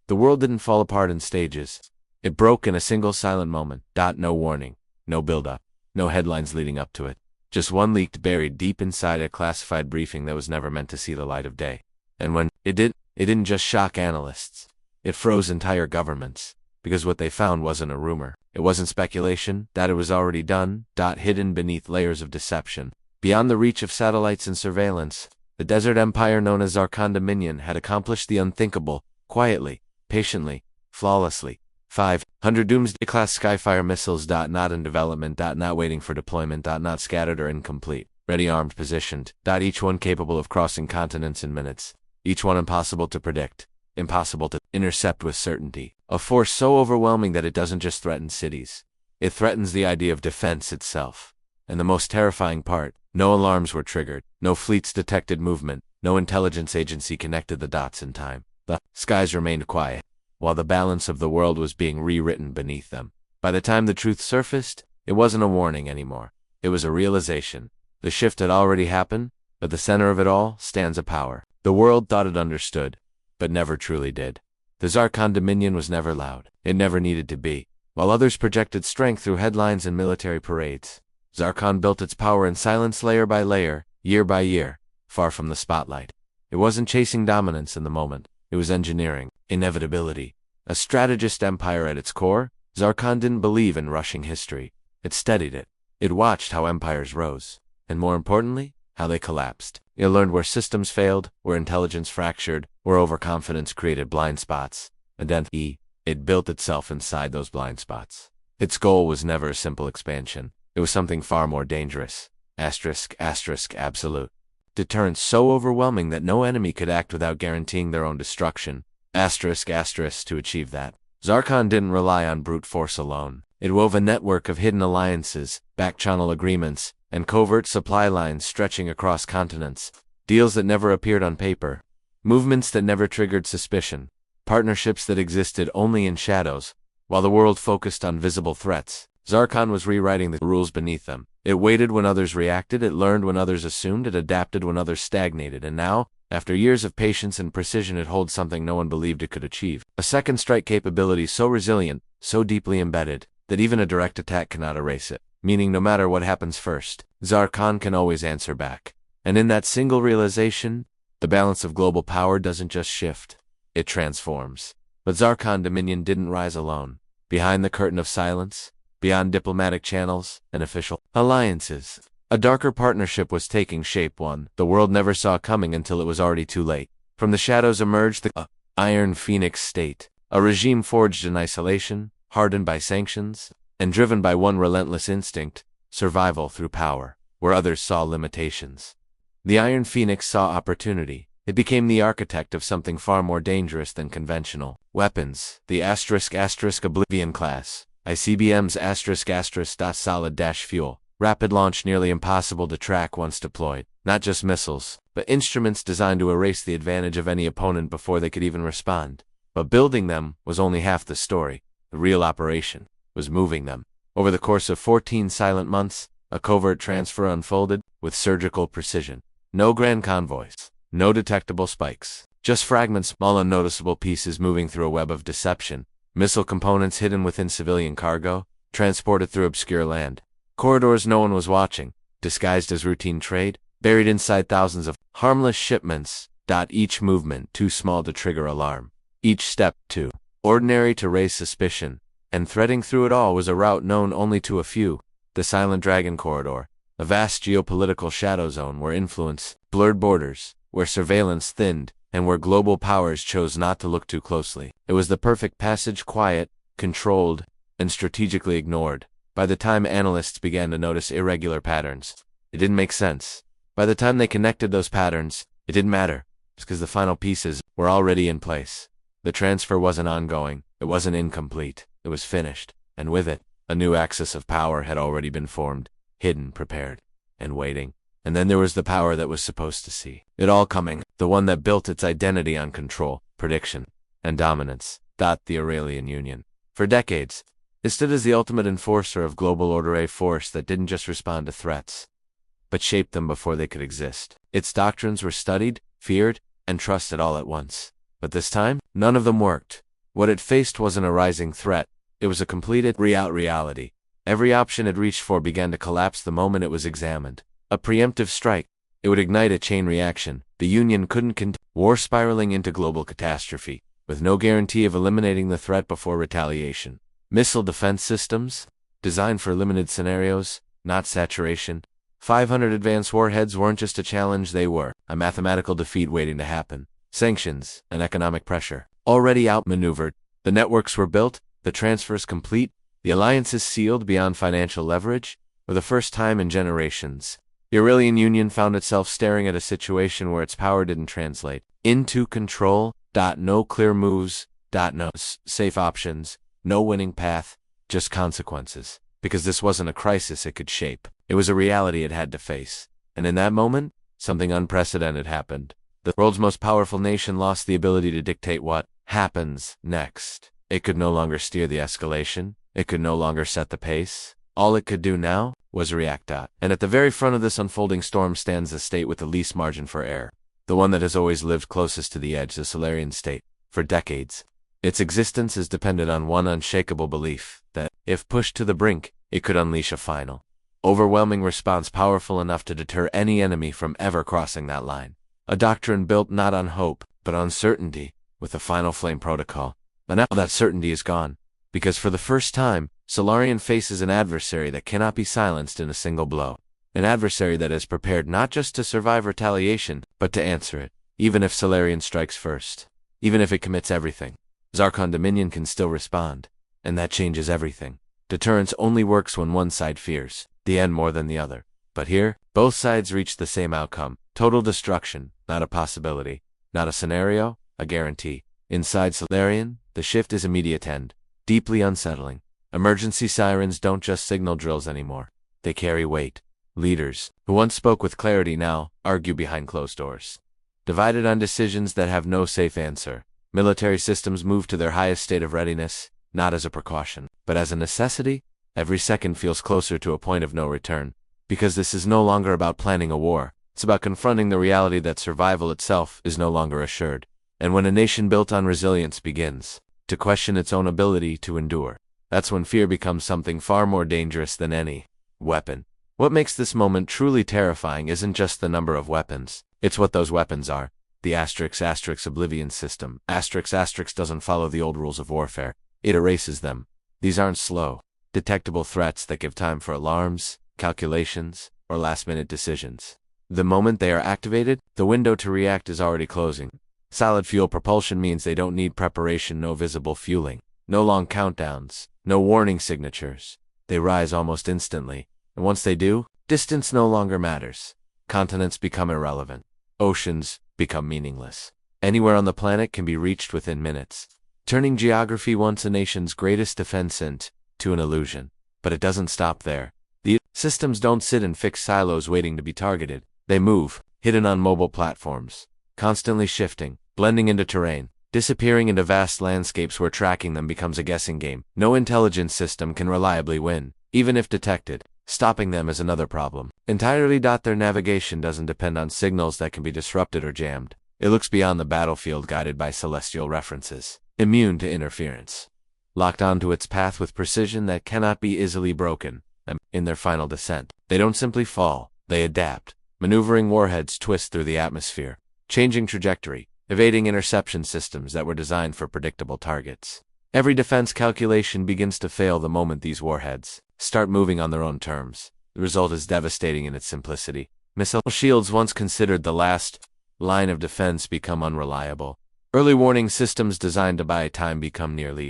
The world didn't fall apart in stages. It broke in a single silent moment. No warning, no build-up, no headlines leading up to it. Just one leak buried deep inside a classified briefing that was never meant to see the light of day. And when it did, it didn't just shock analysts. It froze entire governments. Because what they found wasn't a rumor. It wasn't speculation, that it was already done, hidden beneath layers of deception. Beyond the reach of satellites and surveillance, the desert empire known as Zarqon Dominion had accomplished the unthinkable, quietly, patiently, flawlessly. 500 doomsday-class Skyfire missiles. Not in development. Not waiting for deployment. Not scattered or incomplete. Ready, armed, positioned. Each one capable of crossing continents in minutes. Each one impossible to predict. Impossible to intercept with certainty. A force so overwhelming that it doesn't just threaten cities. It threatens the idea of defense itself. And the most terrifying part, no alarms were triggered, no fleets detected movement, no intelligence agency connected the dots in time. The skies remained quiet, while the balance of the world was being rewritten beneath them. By the time the truth surfaced, it wasn't a warning anymore. It was a realization. The shift had already happened, but the center of it all stands a power. The world thought it understood, but never truly did. The Zarqon Dominion was never loud. It never needed to be. While others projected strength through headlines and military parades, Zarqon built its power in silence layer by layer, year by year, far from the spotlight. It wasn't chasing dominance in the moment. It was engineering, inevitability. A strategist empire at its core, Zarqon didn't believe in rushing history. It studied it. It watched how empires rose, and more importantly, how they collapsed. It learned where systems failed, where intelligence fractured, where overconfidence created blind spots. And then it built itself inside those blind spots. Its goal was never a simple expansion. It was something far more dangerous. Absolute. Deterrence so overwhelming that no enemy could act without guaranteeing their own destruction. To achieve that. Zarqon didn't rely on brute force alone. It wove a network of hidden alliances, back-channel agreements, and covert supply lines stretching across continents. Deals that never appeared on paper. Movements that never triggered suspicion. Partnerships that existed only in shadows. While the world focused on visible threats, Zarqon was rewriting the rules beneath them. It waited when others reacted, it learned when others assumed, it adapted when others stagnated, and now, after years of patience and precision, it holds something no one believed it could achieve. A second strike capability so resilient, so deeply embedded, that even a direct attack cannot erase it. Meaning no matter what happens first, Zarqon can always answer back. And in that single realization, the balance of global power doesn't just shift, it transforms. But Zarqon Dominion didn't rise alone. Behind the curtain of silence, beyond diplomatic channels and official alliances, a darker partnership was taking shape, one the world never saw coming until it was already too late. From the shadows emerged the Iron Phoenix state, a regime forged in isolation, hardened by sanctions, and driven by one relentless instinct, survival through power, where others saw limitations. The Iron Phoenix saw opportunity. It became the architect of something far more dangerous than conventional weapons, the Oblivion class. ICBMs solid fuel, rapid launch nearly impossible to track once deployed. Not just missiles, but instruments designed to erase the advantage of any opponent before they could even respond. But building them was only half the story. The real operation was moving them. Over the course of 14 silent months, a covert transfer unfolded with surgical precision. No grand convoys, no detectable spikes, just fragments, small unnoticeable pieces moving through a web of deception. Missile components hidden within civilian cargo, transported through obscure land. Corridors no one was watching, disguised as routine trade, buried inside thousands of harmless shipments. Each movement too small to trigger alarm. Each step too ordinary to raise suspicion. And threading through it all was a route known only to a few. The Silent Dragon Corridor, a vast geopolitical shadow zone where influence blurred borders, where surveillance thinned, and where global powers chose not to look too closely. It was the perfect passage, quiet, controlled, and strategically ignored. By the time analysts began to notice irregular patterns, it didn't make sense. By the time they connected those patterns, it didn't matter, because the final pieces were already in place. The transfer wasn't ongoing, it wasn't incomplete, it was finished, and with it, a new axis of power had already been formed, hidden, prepared, and waiting. And then there was the power that was supposed to see it all coming, the one that built its identity on control, prediction, and dominance. The Aurelian Union. For decades, it stood as the ultimate enforcer of global order, a force that didn't just respond to threats, but shaped them before they could exist. Its doctrines were studied, feared, and trusted all at once. But this time, none of them worked. What it faced wasn't a rising threat, it was a completed reality. Every option it reached for began to collapse the moment it was examined. A preemptive strike. It would ignite a chain reaction. The Union couldn't continue. War spiraling into global catastrophe, with no guarantee of eliminating the threat before retaliation. Missile defense systems, designed for limited scenarios, not saturation. 500 advanced warheads weren't just a challenge, they were a mathematical defeat waiting to happen. Sanctions and economic pressure, already outmaneuvered. The networks were built, the transfers complete, the alliances sealed beyond financial leverage. For the first time in generations, the Aurelian Union found itself staring at a situation where its power didn't translate into control. No clear moves, no safe options, no winning path, just consequences. Because this wasn't a crisis it could shape. It was a reality it had to face. And in that moment, something unprecedented happened. The world's most powerful nation lost the ability to dictate what happens next. It could no longer steer the escalation. It could no longer set the pace. All it could do now was react. And at the very front of this unfolding storm stands the state with the least margin for error. The one that has always lived closest to the edge, the Solarian state. For decades, its existence is dependent on one unshakable belief, that, if pushed to the brink, it could unleash a final, overwhelming response powerful enough to deter any enemy from ever crossing that line. A doctrine built not on hope, but on certainty, with the final flame protocol. But now that certainty is gone, because for the first time, Solarian faces an adversary that cannot be silenced in a single blow. An adversary that is prepared not just to survive retaliation, but to answer it, even if Solarian strikes first. Even if it commits everything, Zarqon Dominion can still respond. And that changes everything. Deterrence only works when one side fears the end more than the other. But here, both sides reach the same outcome. Total destruction, not a possibility. Not a scenario, a guarantee. Inside Solarian, the shift is immediate and deeply unsettling. Emergency sirens don't just signal drills anymore. They carry weight. Leaders, who once spoke with clarity now, argue behind closed doors. Divided on decisions that have no safe answer. Military systems move to their highest state of readiness, not as a precaution, but as a necessity. Every second feels closer to a point of no return. Because this is no longer about planning a war. It's about confronting the reality that survival itself is no longer assured. And when a nation built on resilience begins to question its own ability to endure, that's when fear becomes something far more dangerous than any weapon. What makes this moment truly terrifying isn't just the number of weapons, it's what those weapons are. The *** Oblivion system. *** doesn't follow the old rules of warfare. It erases them. These aren't slow, detectable threats that give time for alarms, calculations, or last-minute decisions. The moment they are activated, the window to react is already closing. Solid fuel propulsion means they don't need preparation, no visible fueling, no long countdowns, no warning signatures. They rise almost instantly. And once they do, distance no longer matters. Continents become irrelevant. Oceans become meaningless. Anywhere on the planet can be reached within minutes, turning geography, once a nation's greatest defense, into an illusion. But it doesn't stop there. The systems don't sit in fixed silos waiting to be targeted. They move, hidden on mobile platforms, constantly shifting, blending into terrain, disappearing into vast landscapes where tracking them becomes a guessing game. No intelligence system can reliably win, even if detected. Stopping them is another problem. Entirely. Their navigation doesn't depend on signals that can be disrupted or jammed. It looks beyond the battlefield, guided by celestial references, immune to interference, locked onto its path with precision that cannot be easily broken. And in their final descent, they don't simply fall, they adapt. Maneuvering warheads twist through the atmosphere, changing trajectory, evading interception systems that were designed for predictable targets. Every defense calculation begins to fail the moment these warheads start moving on their own terms. The result is devastating in its simplicity. Missile shields, once considered the last line of defense, become unreliable. Early warning systems designed to buy time become nearly